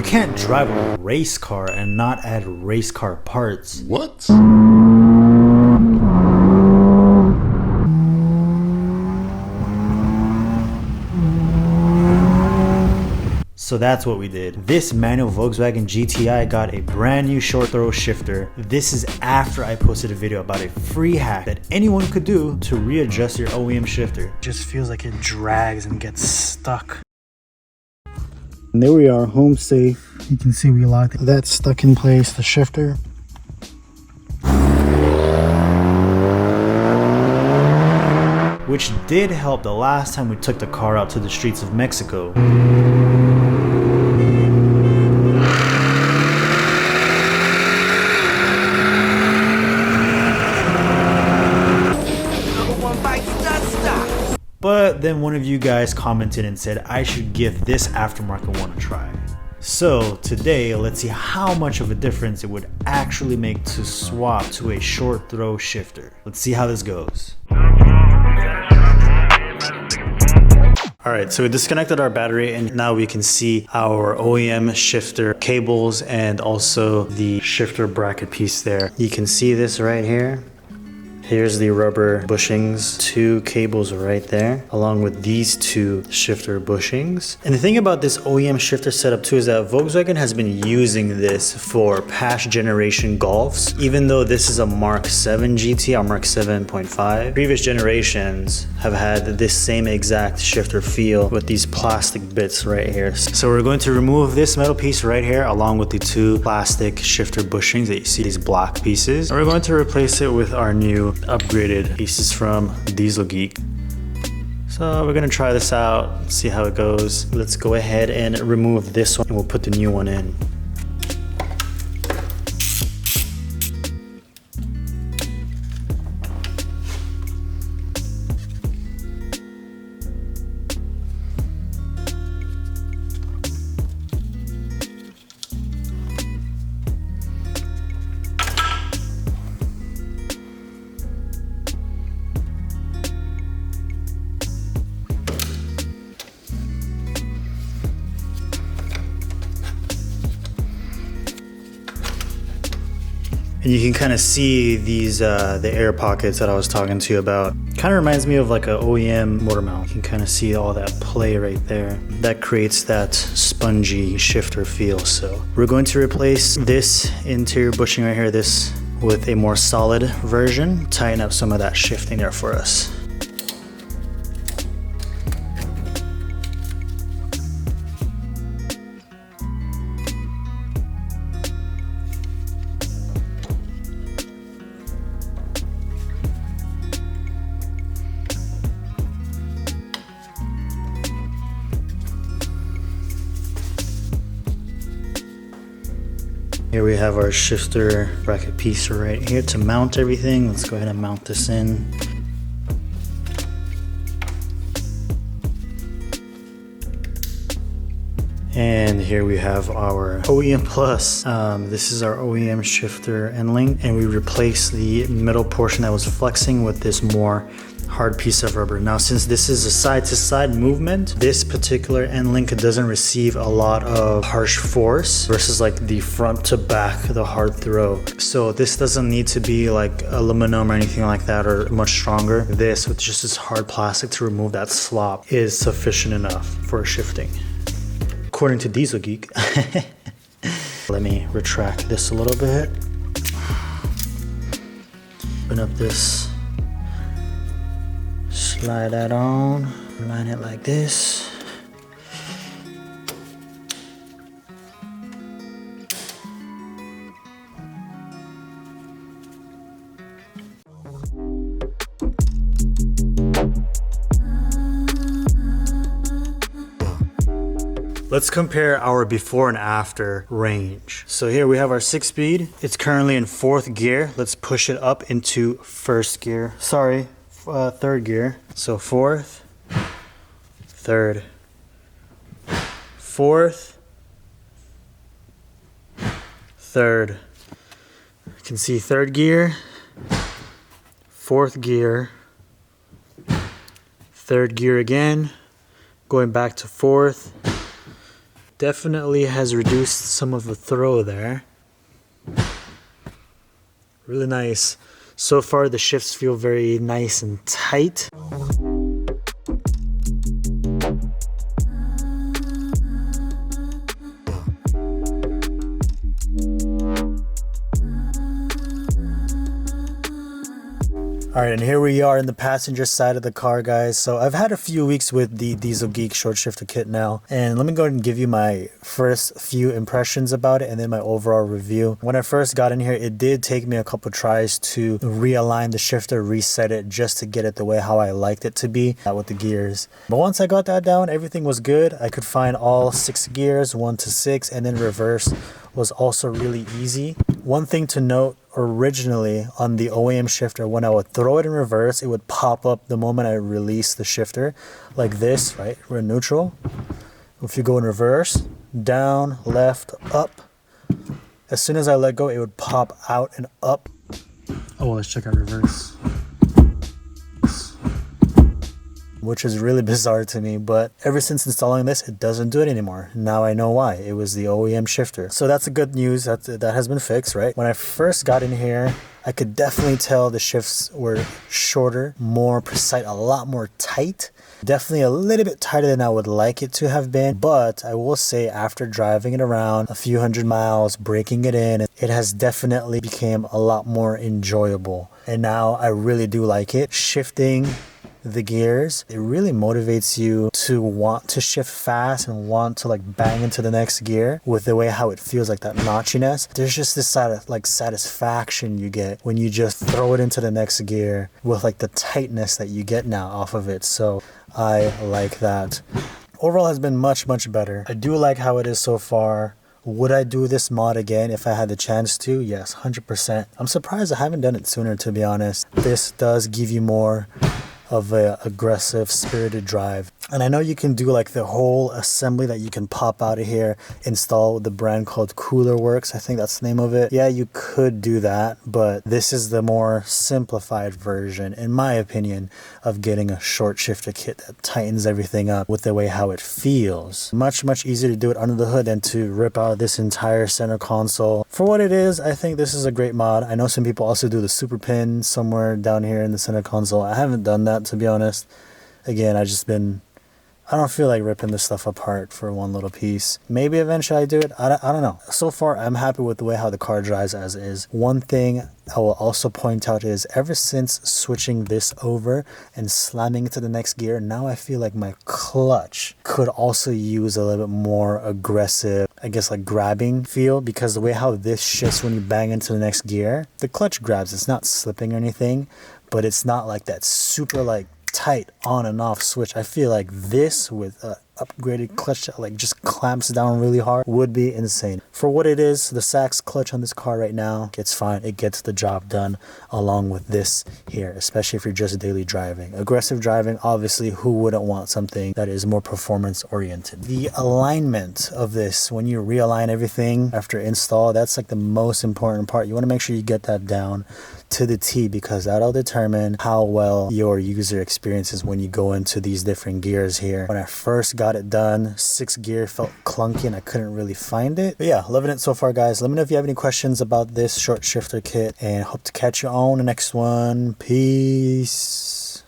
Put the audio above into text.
can't drive a race car and not add race car parts. What? So that's what we did. This manual Volkswagen GTI got a brand new short throw shifter. This is after I posted a video about a free hack that anyone could do to readjust your OEM shifter. It just feels like it drags and gets stuck. And there we are, home safe. You can see we locked that stuck in place, the shifter. Which did help the last time we took the car out to the streets of Mexico. But then one of you guys commented and said I should give this aftermarket one a try. So today, let's see how much of a difference it would actually make to swap to a short throw shifter. Let's see how this goes. Alright, so we disconnected our battery and now we can see our OEM shifter cables and also the shifter bracket piece there. You can see this right here. Here's the rubber bushings, 2 cables right there, along with these 2 shifter bushings. And the thing about this OEM shifter setup too is that Volkswagen has been using this for past generation Golfs. Even though this is a Mark 7 GT or Mark 7.5, previous generations have had this same exact shifter feel with these plastic bits right here. So we're going to remove this metal piece right here along with the 2 plastic shifter bushings that you see, these black pieces. And we're going to replace it with our new upgraded pieces from Diesel Geek. So we're gonna try this out, see how it goes. Let's go ahead and remove this one and we'll put the new one in. And you can kind of see these, the air pockets that I was talking to you about. Kind of reminds me of like an OEM motor mount. You can kind of see all that play right there. That creates that spongy shifter feel. So we're going to replace this interior bushing right here, this with a more solid version. Tighten up some of that shifting there for us. Here we have our shifter bracket piece right here to mount everything. Let's go ahead and mount this in. And here we have our OEM Plus. This is our OEM shifter end link, and we replace the middle portion that was flexing with this more hard piece of rubber. Now, since this is a side-to-side movement, this particular end link doesn't receive a lot of harsh force versus like the front to back, the hard throw. So this doesn't need to be like aluminum or anything like that or much stronger. This with just this hard plastic to remove that slop is sufficient enough for shifting. According to Diesel Geek. Let me retract this a little bit. Open up this. Slide that on, line it like this. Let's compare our before and after range. So here we have our 6-speed. It's currently in 4th gear. Let's push it up into 1st gear. Sorry. 3rd gear. So 4th, 3rd, 4th, 3rd. You can see 3rd gear, 4th gear, 3rd gear again, going back to 4th, Definitely has reduced some of the throw there. Really nice. So far the shifts feel very nice and tight. Alright, and here we are in the passenger side of the car, guys. So I've had a few weeks with the Diesel Geek short shifter kit now, and let me go ahead and give you my first few impressions about it and then my overall review. When I first got in here, it did take me a couple tries to realign the shifter, reset it just to get it the way how I liked it to be with the gears. But once I got that down, everything was good. I could find all 6 gears, 1 to 6, and then reverse was also really easy. One thing to note, originally on the OEM shifter, when I would throw it in reverse, it would pop up the moment I release the shifter like this, right? We're in neutral. If you go in reverse, down, left, up. As soon as I let go, it would pop out and up. Oh, let's check out reverse. Which is really bizarre to me, but ever since installing this, it doesn't do it anymore. Now I know why. It was the OEM shifter. So that's a good news. That has been fixed, right? When I first got in here, I could definitely tell the shifts were shorter, more precise, a lot more tight. Definitely a little bit tighter than I would like it to have been, but I will say after driving it around a few hundred miles, breaking it in, it has definitely become a lot more enjoyable. And now I really do like it. Shifting the gears, it really motivates you to want to shift fast and want to like bang into the next gear with the way how it feels, like that notchiness. There's just this side of like satisfaction you get when you just throw it into the next gear with like the tightness that you get now off of it. So I like that. Overall has been much better. I do like how it is so far. Would I do this mod again if I had the chance to? Yes, 100%. I'm surprised I haven't done it sooner, to be honest. This does give you more of a aggressive, spirited drive. And I know you can do like the whole assembly that you can pop out of here, install the brand called Cooler Works. I think that's the name of it. Yeah, you could do that, but this is the more simplified version, in my opinion, of getting a short shifter kit that tightens everything up with the way how it feels. Much easier to do it under the hood than to rip out this entire center console. For what it is, I think this is a great mod. I know some people also do the super pin somewhere down here in the center console. I haven't done that, to be honest. Again, I don't feel like ripping this stuff apart for one little piece. Maybe eventually I do it. I don't know. So far, I'm happy with the way how the car drives as is. One thing I will also point out is ever since switching this over and slamming into the next gear, now I feel like my clutch could also use a little bit more aggressive, I guess, like grabbing feel, because the way how this shifts when you bang into the next gear, the clutch grabs. It's not slipping or anything, but it's not like that super like tight on and off switch. I feel like this with a upgraded clutch that like just clamps down really hard would be insane. For what it is, the Sachs clutch on this car right now, it's fine. It gets the job done along with this here, especially if you're just daily driving. Aggressive driving, obviously, who wouldn't want something that is more performance oriented? The alignment of this, when you realign everything after install, that's like the most important part. You want to make sure you get that down to the T, because that'll determine how well your user experiences when you go into these different gears here. When I first got it done, 6th gear felt clunky and I couldn't really find it. But yeah, loving it so far, guys. Let me know if you have any questions about this short shifter kit, and hope to catch you on the next one. Peace.